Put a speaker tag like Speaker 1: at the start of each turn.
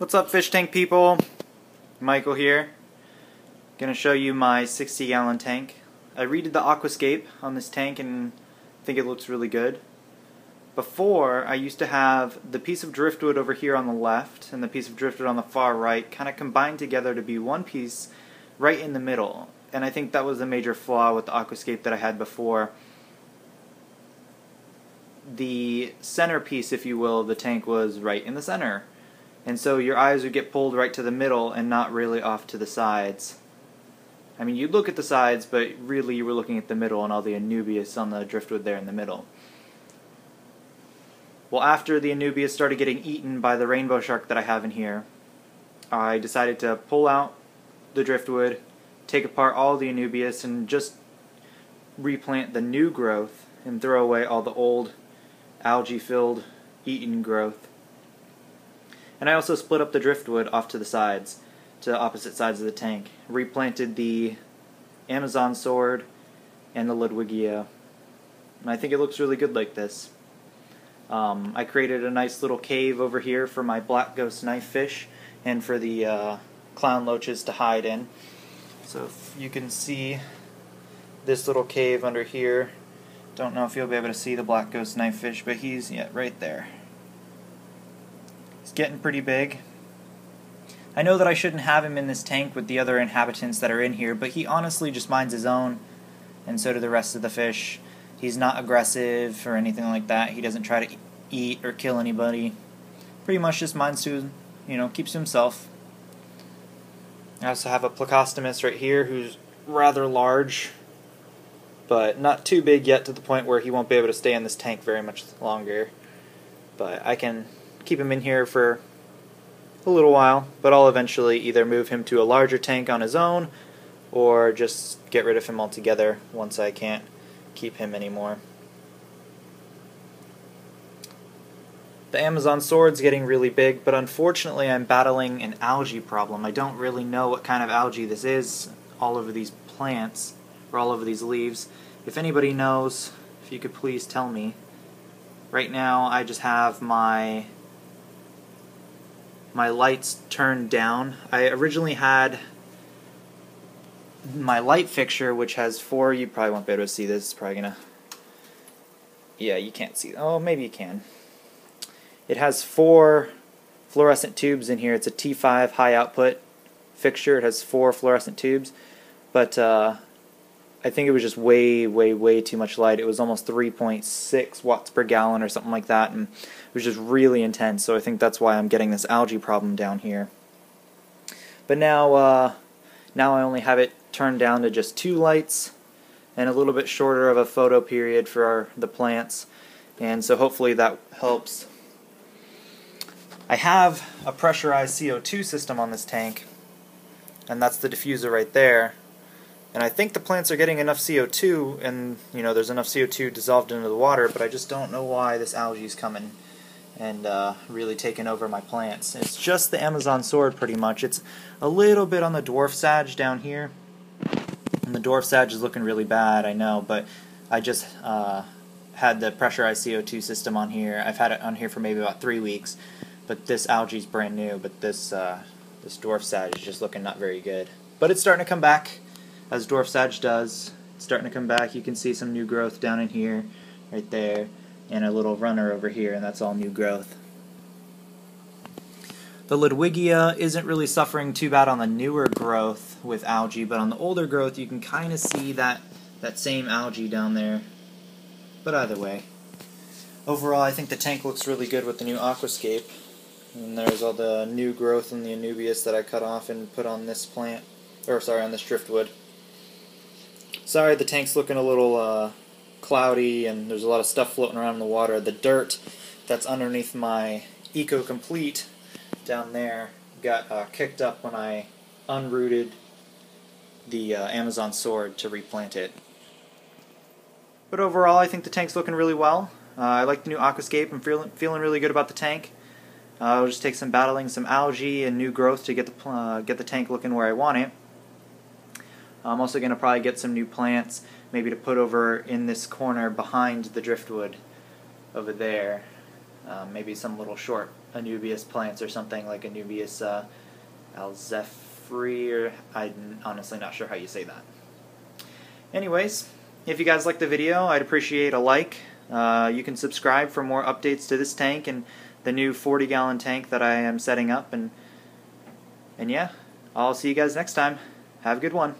Speaker 1: What's up, fish tank people? Michael here. Gonna show you my 60-gallon tank. I redid the Aquascape on this tank and I think it looks really good. Before, I used to have the piece of driftwood over here on the left and the piece of driftwood on the far right kind of combined together to be one piece right in the middle. And I think that was a major flaw with the Aquascape that I had before. The centerpiece, if you will, of the tank was right in the center. And so your eyes would get pulled right to the middle and not really off to the sides. I mean, you'd look at the sides, but really you were looking at the middle and all the Anubias on the driftwood there in the middle. Well, after the Anubias started getting eaten by the rainbow shark that I have in here, I decided to pull out the driftwood, take apart all the Anubias, and just replant the new growth and throw away all the old algae-filled eaten growth. And I also split up the driftwood off to the sides, to the opposite sides of the tank. Replanted the Amazon sword and the Ludwigia. And I think it looks really good like this. I created a nice little cave over here for my black ghost knife fish and for the clown loaches to hide in. So if you can see this little cave under here. Don't know if you'll be able to see the black ghost knife fish, but he's right there. He's getting pretty big. I know that I shouldn't have him in this tank with the other inhabitants that are in here, but he honestly just minds his own, and so do the rest of the fish. He's not aggressive or anything like that. He doesn't try to eat or kill anybody. Pretty much just minds to, keeps to himself. I also have a Plecostomus right here who's rather large, but not too big yet to the point where he won't be able to stay in this tank very much longer. But I can keep him in here for a little while, but I'll eventually either move him to a larger tank on his own or just get rid of him altogether once I can't keep him anymore. The Amazon sword's getting really big, but unfortunately I'm battling an algae problem. I don't really know what kind of algae this is all over these plants, or all over these leaves. If anybody knows, if you could please tell me. Right now I just have my lights turned down. I originally had my light fixture, which has four, you probably won't be able to see this, it's probably gonna, yeah, you can't see, oh, maybe you can. It has 4 fluorescent tubes in here. It's a T5 high output fixture. It has 4 fluorescent tubes, but I think it was just way too much light. It was almost 3.6 watts per gallon or something like that, and it was just really intense, so I think that's why I'm getting this algae problem down here. But now I only have it turned down to just 2 lights and a little bit shorter of a photo period for the plants, and so hopefully that helps. I have a pressurized CO2 system on this tank, and that's the diffuser right there. And I think the plants are getting enough CO2, and there's enough CO2 dissolved into the water, but I just don't know why this algae is coming and really taking over my plants. It's just the Amazon sword pretty much. It's a little bit on the dwarf sage down here, and the dwarf sage is looking really bad, I know, but I just had the pressurized CO2 system on here. I've had it on here for maybe about 3 weeks, but this algae is brand new, but this dwarf sage is just looking not very good. But it's starting to come back, as dwarf sage does. It's starting to come back. You can see some new growth down in here, right there, and a little runner over here, and that's all new growth. The Ludwigia isn't really suffering too bad on the newer growth with algae, but on the older growth you can kind of see that same algae down there. But either way, overall I think the tank looks really good with the new Aquascape. And there's all the new growth in the Anubias that I cut off and put on this plant, or sorry, on this driftwood. Sorry, the tank's looking a little cloudy, and there's a lot of stuff floating around in the water. The dirt that's underneath my Eco Complete down there got kicked up when I unrooted the Amazon sword to replant it. But overall, I think the tank's looking really well. I like the new Aquascape. I'm feeling really good about the tank. It'll just take some battling some algae and new growth to get the tank looking where I want it. I'm also going to probably get some new plants, maybe to put over in this corner behind the driftwood over there. Maybe some little short Anubias plants or something, like Anubias alzefri, or I'm honestly not sure how you say that. Anyways, if you guys liked the video, I'd appreciate a like. You can subscribe for more updates to this tank and the new 40-gallon tank that I am setting up. And yeah, I'll see you guys next time. Have a good one.